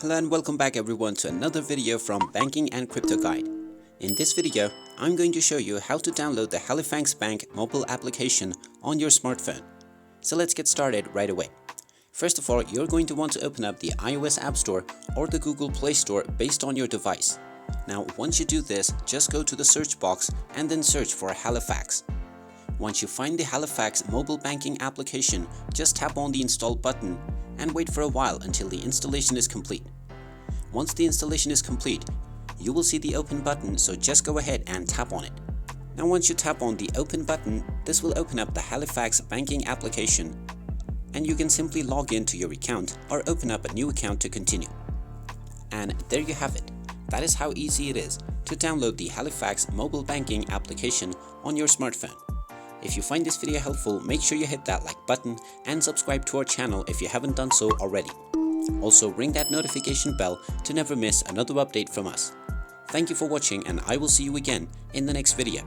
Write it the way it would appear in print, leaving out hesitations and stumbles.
Hello and welcome back everyone to another video from Banking and Crypto Guide. In this video, I'm going to show you how to download the Halifax Bank mobile application on your smartphone. So let's get started right away. First of all, you're going to want to open up the iOS App Store or the Google Play Store based on your device. Now, once you do this, just go to the search box and then search for Halifax. Once you find the Halifax mobile banking application, just tap on the install button and wait for a while until the installation is complete. Once the installation is complete, you will see the open button, so just go ahead and tap on it. Now once you tap on the open button, this will open up the Halifax banking application and you can simply log in to your account or open up a new account to continue. And there you have it. That is how easy it is to download the Halifax mobile banking application on your smartphone. If you find this video helpful, make sure you hit that like button and subscribe to our channel if you haven't done so already. Also ring that notification bell to never miss another update from us. Thank you for watching and I will see you again in the next video.